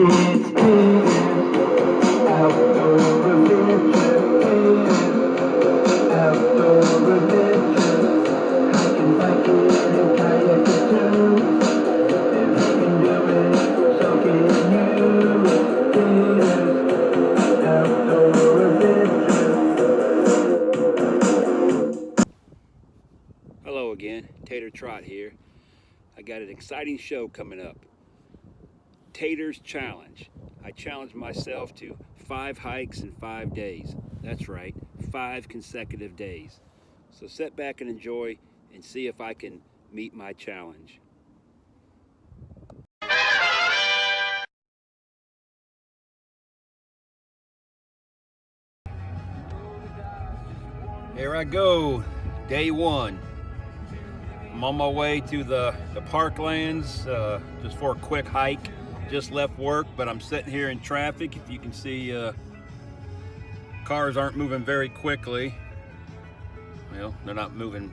Hello again, Tater Trot here. I got an exciting show coming up. Tater's Challenge. I challenged myself to 5 hikes in 5 days. That's right, 5 consecutive days. So sit back and enjoy and see if I can meet my challenge. Here I go, day 1. I'm on my way to the parklands just for a quick hike. Just left work, but I'm sitting here in traffic. If you can see, cars aren't moving very quickly. Well, they're not moving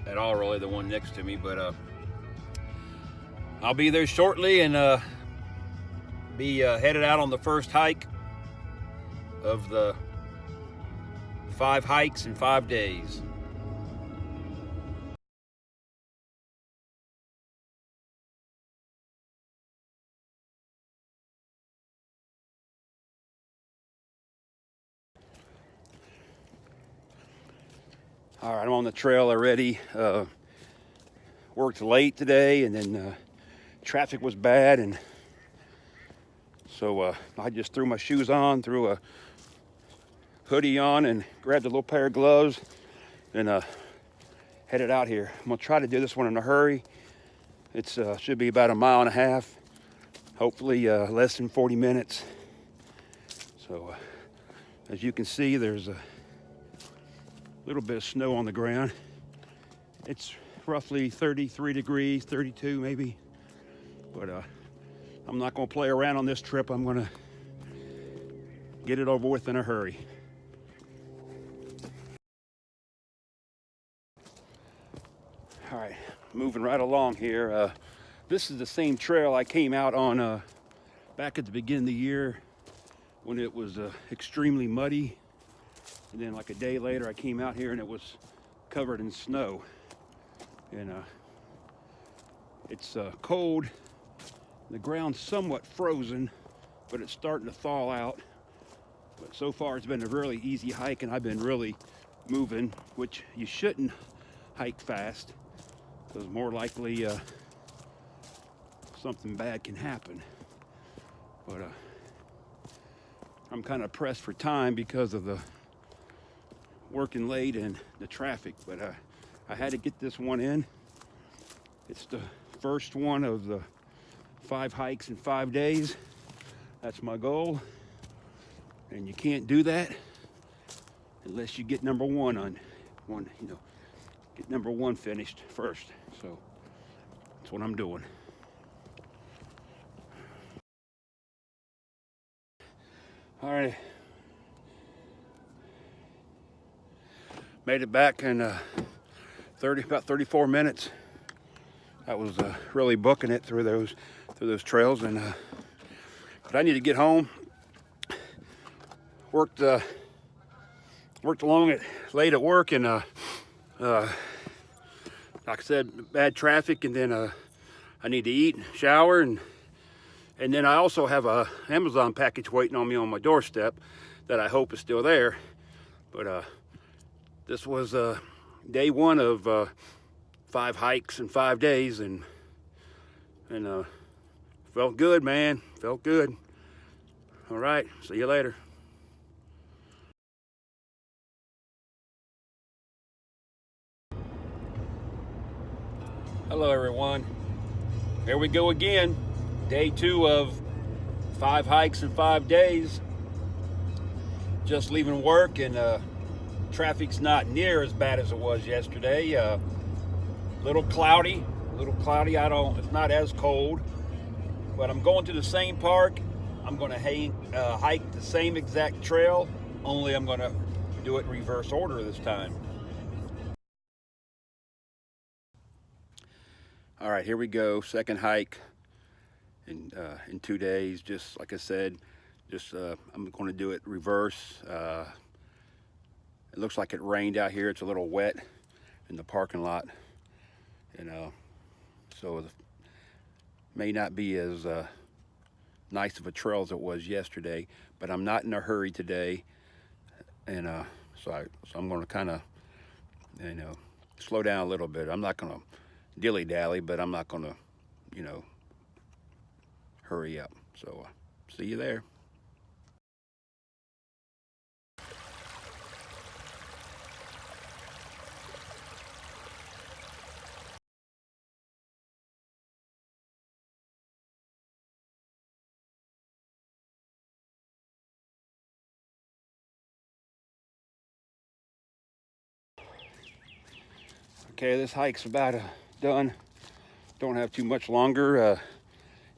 at all really, the one next to me, but I'll be there shortly and be headed out on the first hike of the 5 hikes in 5 days. All right, I'm on the trail already. Worked late today, and then traffic was bad, and so I just threw my shoes on, threw a hoodie on, and grabbed a little pair of gloves, and headed out here. I'm gonna try to do this one in a hurry. It's should be about 1.5 miles, hopefully less than 40 minutes. So as you can see, there's a little bit of snow on the ground. It's roughly 33 degrees, 32 maybe. But I'm not gonna play around on this trip. I'm gonna get it over with in a hurry. All right, moving right along here. This is the same trail I came out on back at the beginning of the year when it was extremely muddy. And then like a day later, I came out here and it was covered in snow. And it's cold. The ground's somewhat frozen, but it's starting to thaw out. But so far, it's been a really easy hike, and I've been really moving, which you shouldn't hike fast, because more likely something bad can happen. But I'm kind of pressed for time because of the working late and the traffic, but I had to get this one in. It's the first one of the 5 hikes in 5 days. That's my goal, and you can't do that unless you get number 1 on one. You know, get number 1 finished first. So that's what I'm doing. All right. Made it back in about 34 minutes. I was really booking it through those trails, and but I need to get home. Worked along it late at work, and like I said, bad traffic, and then I need to eat, shower, and then I also have a Amazon package waiting on me on my doorstep that I hope is still there, but this was day 1 of 5 hikes in 5 days, and felt good, man. Felt good. All right, see you later. Hello, everyone. Here we go again. Day 2 of 5 hikes in 5 days. Just leaving work, and traffic's not near as bad as it was yesterday. Little cloudy. It's not as cold, but I'm going to the same park. I'm going to hike the same exact trail, only I'm going to do it in reverse order this time. All right, here we go. Second hike. in 2 days. Just like I said, just I'm going to do it reverse. It looks like it rained out here. It's a little wet in the parking lot, so it may not be as nice of a trail as it was yesterday. But I'm not in a hurry today, and so I'm going to kind of slow down a little bit. I'm not going to dilly-dally, but I'm not going to hurry up. So see you there. Okay, this hike's about done. Don't have too much longer.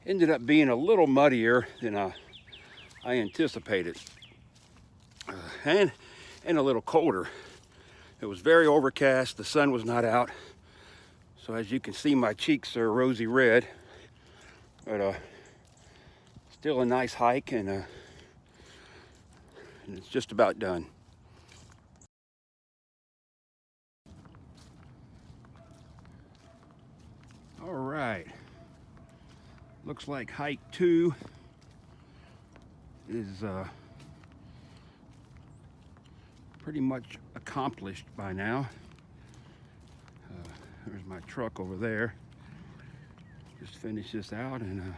Ended up being a little muddier than I anticipated, and a little colder. It was very overcast. The sun was not out, so as you can see, my cheeks are rosy red. But still a nice hike, and it's just about done. All right, looks like hike 2 is pretty much accomplished by now. There's my truck over there. Just finish this out and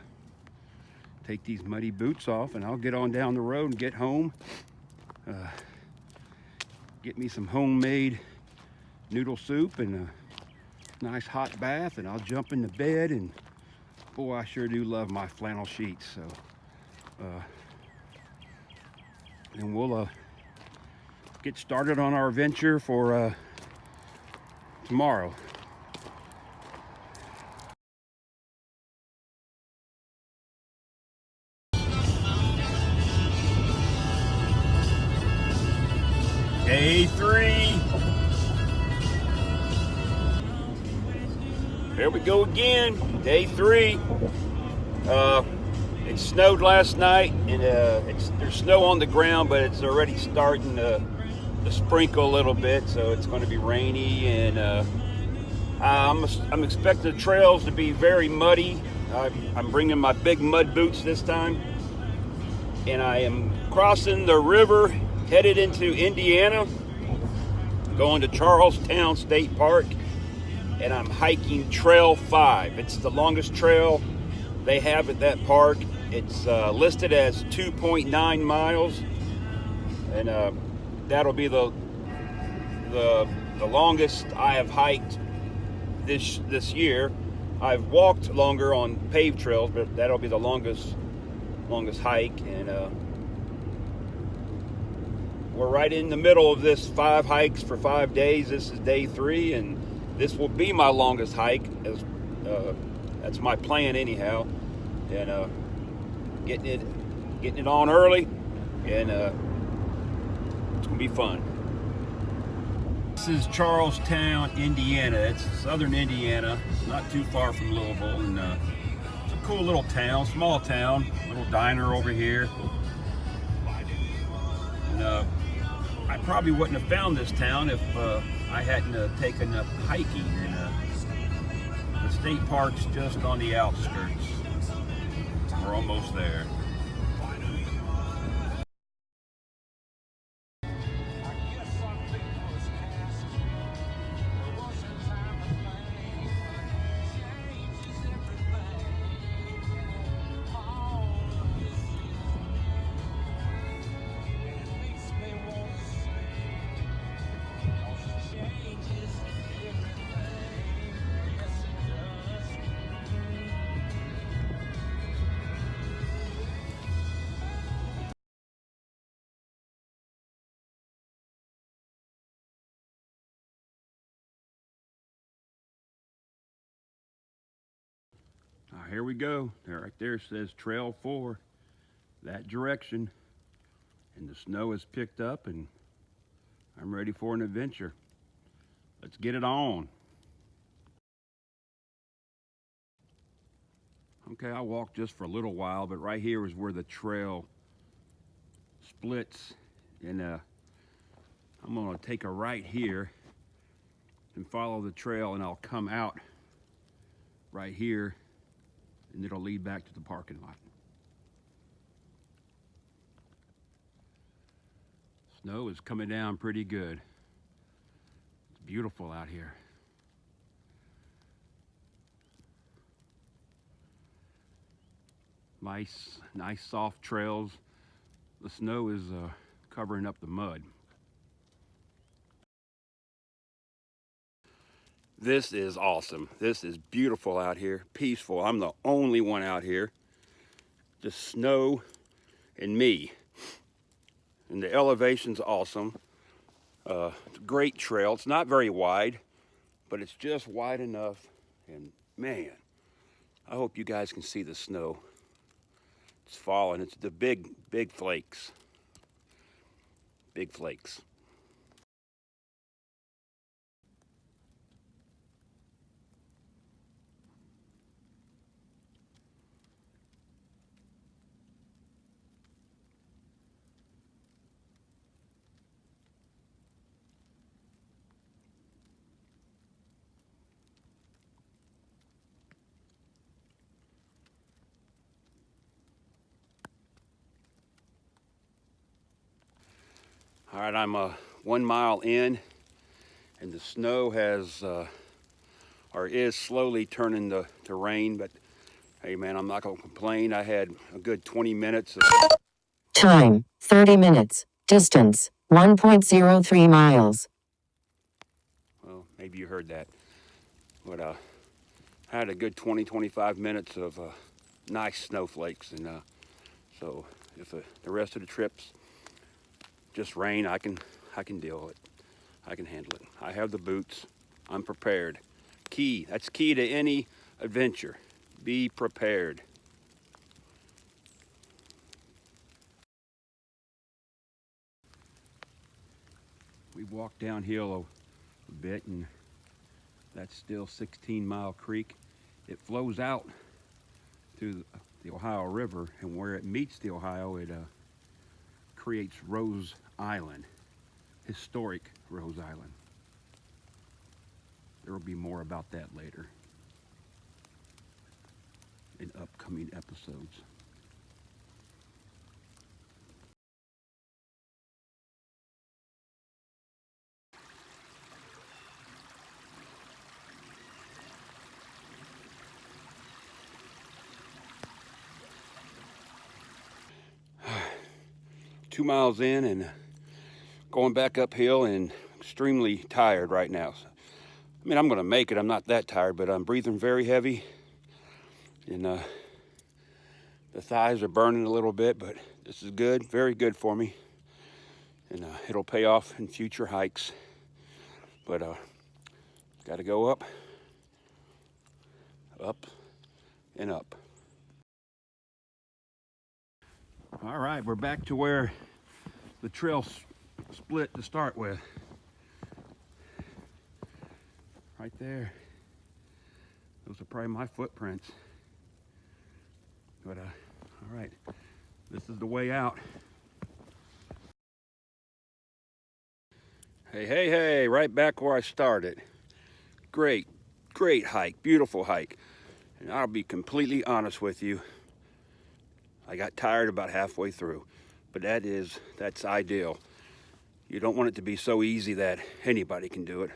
take these muddy boots off, and I'll get on down the road and get home. Get me some homemade noodle soup and a nice hot bath, and I'll jump into bed. And boy, I sure do love my flannel sheets. So and we'll get started on our venture for tomorrow. Day 3. Here we go again. Day 3. It snowed last night, and there's snow on the ground, but it's already starting to sprinkle a little bit, so it's going to be rainy. And I'm expecting the trails to be very muddy. I'm bringing my big mud boots this time, and I am crossing the river, headed into Indiana, going to Charlestown State Park, and I'm hiking Trail 5. It's the longest trail they have at that park. It's listed as 2.9 miles, and that'll be the longest I have hiked this year. I've walked longer on paved trails, but that'll be the longest hike. And we're right in the middle of this 5 hikes for 5 days. This is day 3, and this will be my longest hike. That's my plan anyhow. And getting it on early, and it's gonna be fun. This is Charlestown, Indiana. It's southern Indiana. It's not too far from Louisville, and it's a cool little town, small town. Little diner over here. And I probably wouldn't have found this town if I hadn't taken up hiking. And the state park's just on the outskirts. We're almost there. Here we go. Right there says Trail 4, that direction. And the snow has picked up, and I'm ready for an adventure. Let's get it on. Okay, I walked just for a little while, but right here is where the trail splits, and I'm gonna take a right here and follow the trail, and I'll come out right here, and it'll lead back to the parking lot. Snow is coming down pretty good. It's beautiful out here. Nice soft trails. The snow is covering up the mud. This is awesome. This is beautiful out here, peaceful. I'm the only one out here. Just snow and me. And the elevation's awesome. It's a great trail. It's not very wide, but it's just wide enough. And man, I hope you guys can see the snow. It's falling. It's the big flakes. Big flakes. All right, I'm 1 mile in, and the snow has or is slowly turning to rain, but hey man, I'm not gonna complain. I had a good 20 minutes of time, 30 minutes, distance, 1.03 miles. Well, maybe you heard that, but I had a good 20-25 minutes of nice snowflakes, and so if the rest of the trips just rain, I can deal with it. I can handle it. I have the boots. I'm prepared. That's key to any adventure. Be prepared. We've walked downhill a bit, and that's still 16 Mile Creek. It flows out through the Ohio River, and where it meets the Ohio, it creates Rose Island, historic Rose Island. There will be more about that later in upcoming episodes. Two miles in and going back uphill and extremely tired right now. I mean, I'm gonna make it. I'm not that tired, but I'm breathing very heavy, and the thighs are burning a little bit, but this is good, very good for me, and it'll pay off in future hikes. But got to go up, and up. All right, we're back to where the trail split to start with. Right there. Those are probably my footprints. But all right, this is the way out. Hey, right back where I started. Great hike, beautiful hike. And I'll be completely honest with you, I got tired about halfway through, but that's ideal. You don't want it to be so easy that anybody can do it.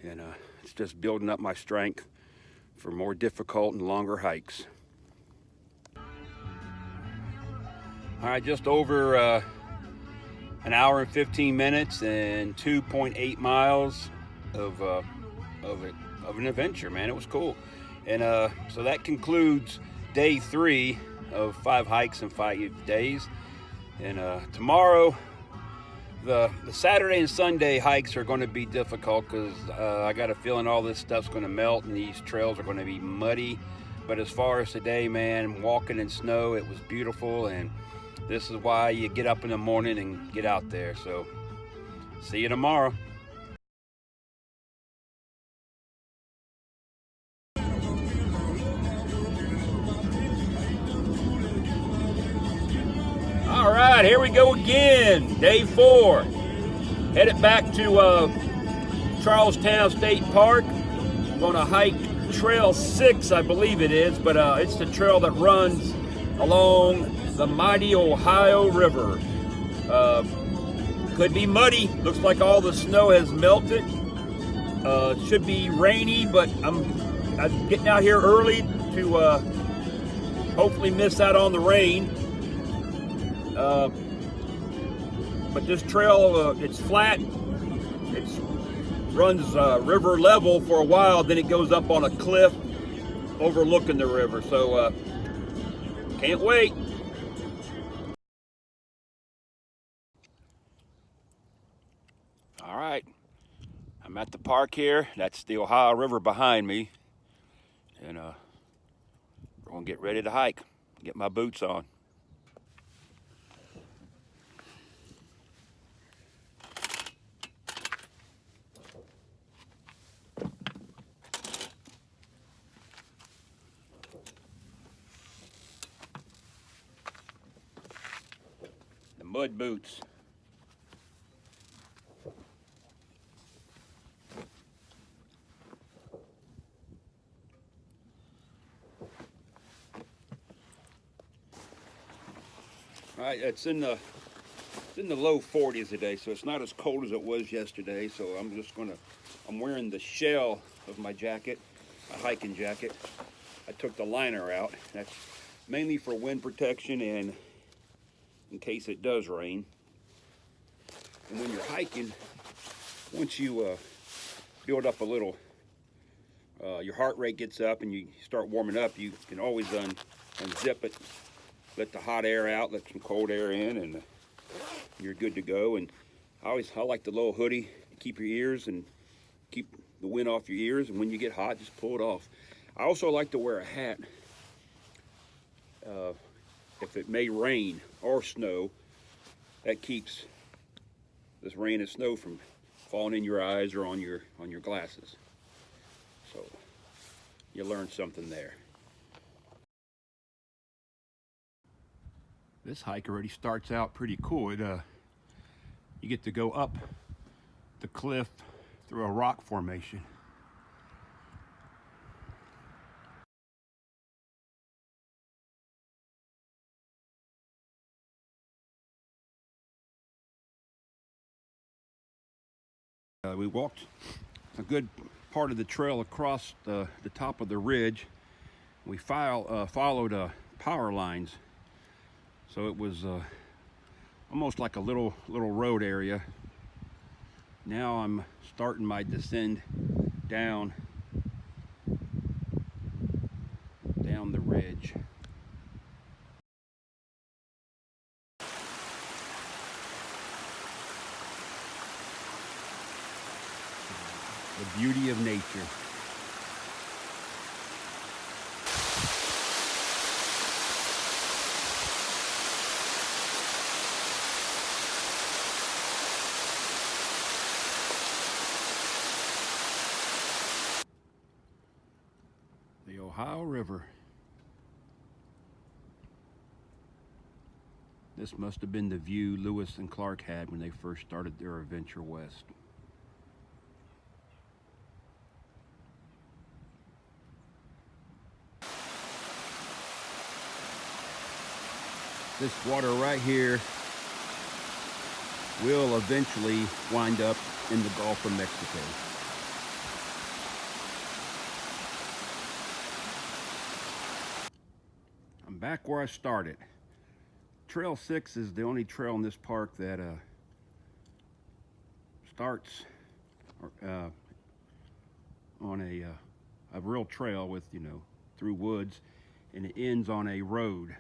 And it's just building up my strength for more difficult and longer hikes. All right, just over an hour and 15 minutes and 2.8 miles of an adventure, man. It was cool. And so that concludes day 3 of 5 hikes in 5 days. And tomorrow, the Saturday and Sunday hikes are going to be difficult because I got a feeling all this stuff's going to melt and these trails are going to be muddy. But as far as today, man, walking in snow, it was beautiful, and this is why you get up in the morning and get out there. So see you tomorrow. right, here we go again. Day 4. Headed back to Charlestown State Park. Going to hike Trail 6, I believe it is, but it's the trail that runs along the mighty Ohio River. Could be muddy. Looks like all the snow has melted. Should be rainy, but I'm getting out here early to hopefully miss out on the rain. But this trail, it's flat. It runs river level for a while, then it goes up on a cliff overlooking the river. So can't wait. All right, I'm at the park here. That's the Ohio River behind me, and we're gonna get ready to hike. Get my boots on. The mud boots. All right, it's in the low 40s today, so it's not as cold as it was yesterday. So I'm wearing the shell of my jacket, a hiking jacket. I took the liner out. That's mainly for wind protection and in case it does rain. And when you're hiking, once you build up a little, your heart rate gets up and you start warming up, you can always unzip it, let the hot air out, let some cold air in, and you're good to go. And I like the little hoodie to keep your ears and keep the wind off your ears, and when you get hot, just pull it off. I also like to wear a hat if it may rain or snow. That keeps this rain and snow from falling in your eyes or on your glasses. So you learn something there. This hike already starts out pretty cool. You get to go up the cliff through a rock formation. We walked a good part of the trail across the top of the ridge. We followed power lines, so it was almost like a little road area. Now I'm starting my descend down the ridge. The beauty of nature. The Ohio River. This must have been the view Lewis and Clark had when they first started their adventure west. This water right here will eventually wind up in the Gulf of Mexico. I'm back where I started. Trail 6 is the only trail in this park that starts on a real trail with, through woods, and it ends on a road.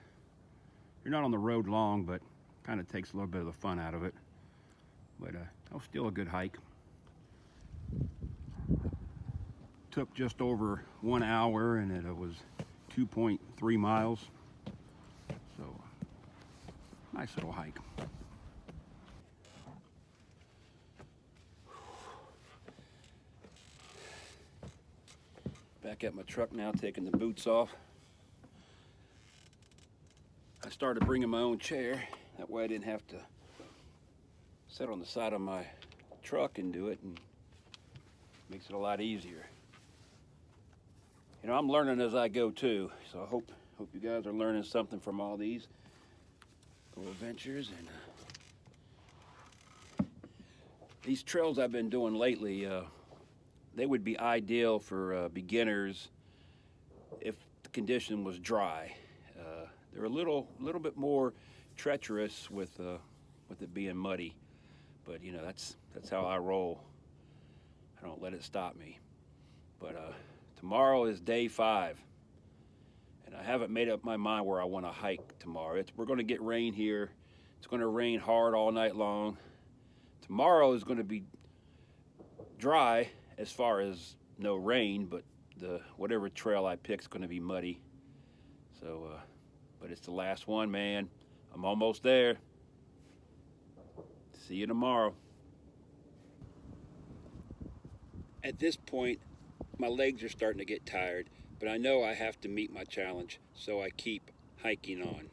You're not on the road long, but kind of takes a little bit of the fun out of it. But that was still a good hike. Took just over 1 hour, and it was 2.3 miles. So, nice little hike. Back at my truck now, taking the boots off. I started bringing my own chair. That way I didn't have to sit on the side of my truck and do it, and makes it a lot easier. You know, I'm learning as I go too, so I hope you guys are learning something from all these little adventures. And these trails I've been doing lately, they would be ideal for beginners if the condition was dry. They're a little bit more treacherous with it being muddy, but you know, that's how I roll. I don't let it stop me. But tomorrow is day 5, and I haven't made up my mind where I want to hike tomorrow. We're going to get rain here. It's going to rain hard all night long. Tomorrow is going to be dry as far as no rain, but whatever trail I pick is going to be muddy. So, but it's the last one, man. I'm almost there. See you tomorrow. At this point, my legs are starting to get tired, but I know I have to meet my challenge, so I keep hiking on.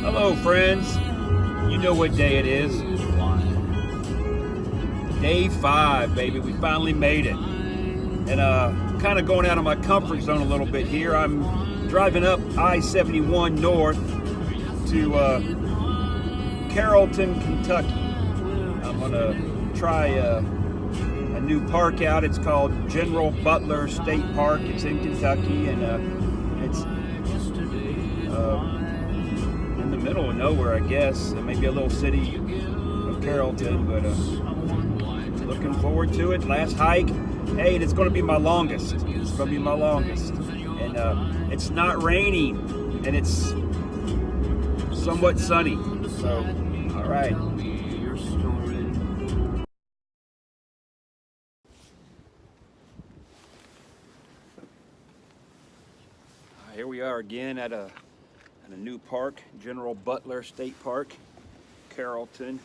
Hello, friends. You know what day it is. Day 5, baby. We finally made it. And kind of going out of my comfort zone a little bit here. I'm driving up I-71 north to Carrollton, Kentucky. I'm gonna try a new park out. It's called General Butler State Park. It's in Kentucky, and it's in the middle of nowhere, I guess. Maybe a little city of Carrollton, but looking forward to it. Last hike. Hey, and it's going to be my longest. It's going to be my longest, and it's not raining, and it's somewhat sunny. So, all right. Here we are again at a new park, General Butler State Park, Carrollton,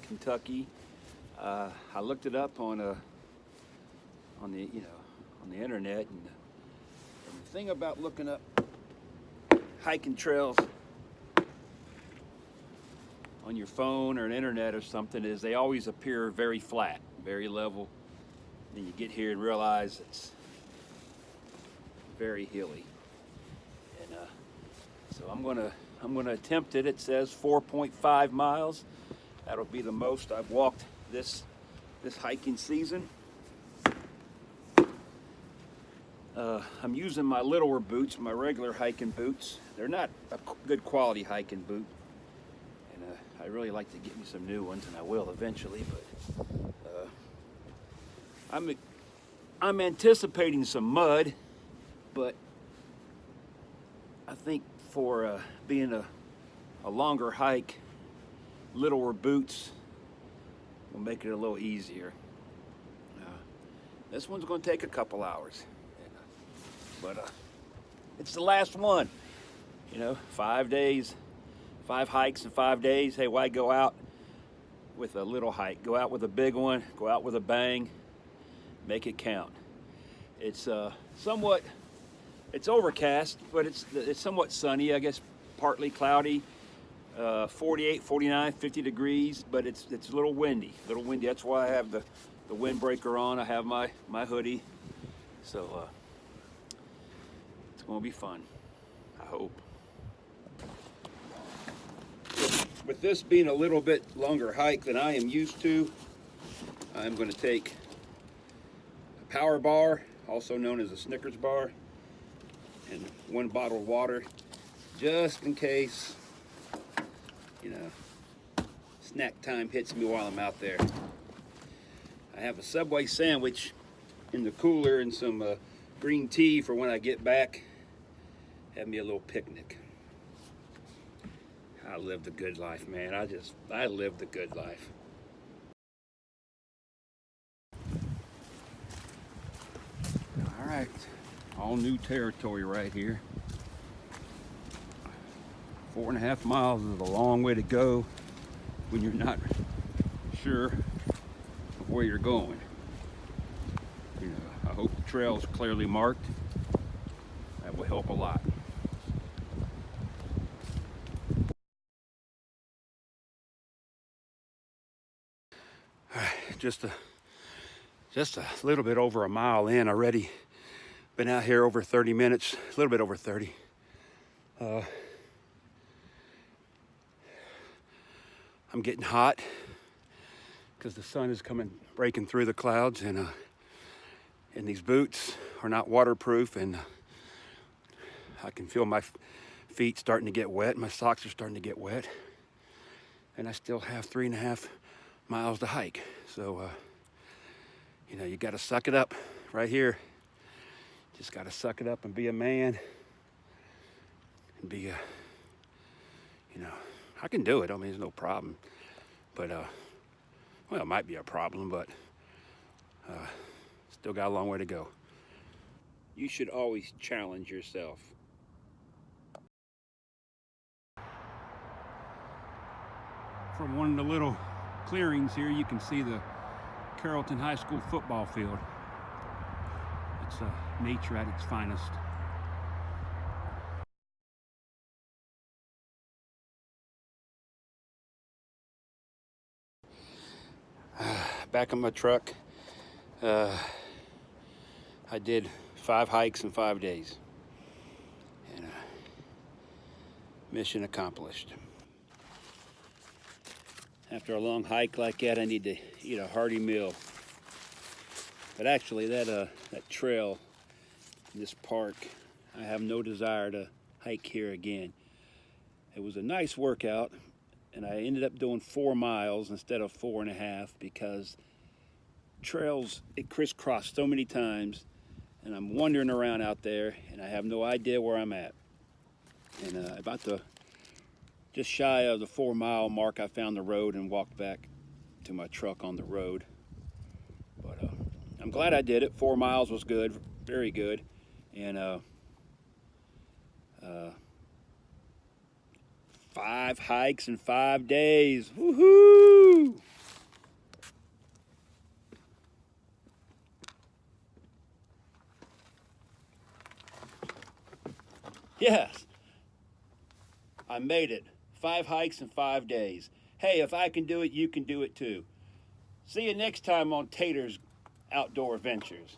Kentucky. I looked it up on the internet, and the thing about looking up hiking trails on your phone or an internet or something is they always appear very flat, very level. Then you get here and realize it's very hilly. And so I'm gonna attempt it. It says 4.5 miles. That'll be the most I've walked this hiking season. I'm using my littler boots, my regular hiking boots. They're not a good quality hiking boot, and I really like to get me some new ones, and I will eventually. But I'm anticipating some mud, but I think for being a longer hike, littler boots will make it a little easier. This one's going to take a couple hours. But it's the last one, you know, 5 days, 5 hikes in 5 days. Hey, why go out with a little hike? Go out with a big one, go out with a bang, make it count. It's it's overcast, but it's somewhat sunny, I guess, partly cloudy, 48, 49, 50 degrees, but it's a little windy, That's why I have the windbreaker on. I have my hoodie, so gonna be fun, I hope. With this being a little bit longer hike than I am used to, I'm going to take a power bar, also known as a Snickers bar, and 1 bottle of water, just in case, you know, snack time hits me while I'm out there. I have a Subway sandwich in the cooler and some green tea for when I get back. Have me a little picnic. I live the good life, man. I live the good life. All right, all new territory right here. 4.5 miles is a long way to go when you're not sure of where you're going. You know, I hope the trail is clearly marked. That will help a lot. Just a little bit over a mile in already. Been out here over 30 minutes, a little bit over 30. I'm getting hot because the sun is breaking through the clouds, and these boots are not waterproof, and I can feel my feet starting to get wet. My socks are starting to get wet, and I still have 3.5 miles to hike. So, you know, you got to suck it up right here. Just got to suck it up and be a man, and be a, you know, I can do it. I mean, there's no problem. But, well, it might be a problem, but still got a long way to go. You should always challenge yourself. From one of the little clearings here, you can see the Carrollton High School football field. It's nature at its finest. Back on my truck, I did 5 hikes in 5 days, and mission accomplished. After a long hike like that, I need to eat a hearty meal. But actually, that trail in this park, I have no desire to hike here again. It was a nice workout, and I ended up doing 4 miles instead of 4.5 because trails, it crisscrossed so many times, and I'm wandering around out there, and I have no idea where I'm at. And about just shy of the 4-mile mark, I found the road and walked back to my truck on the road. But I'm glad I did it. 4 miles was good, very good. And 5 hikes in 5 days. Woohoo! Yes, I made it. 5 hikes in 5 days. Hey, if I can do it, you can do it too. See you next time on Tater's Outdoor Adventures.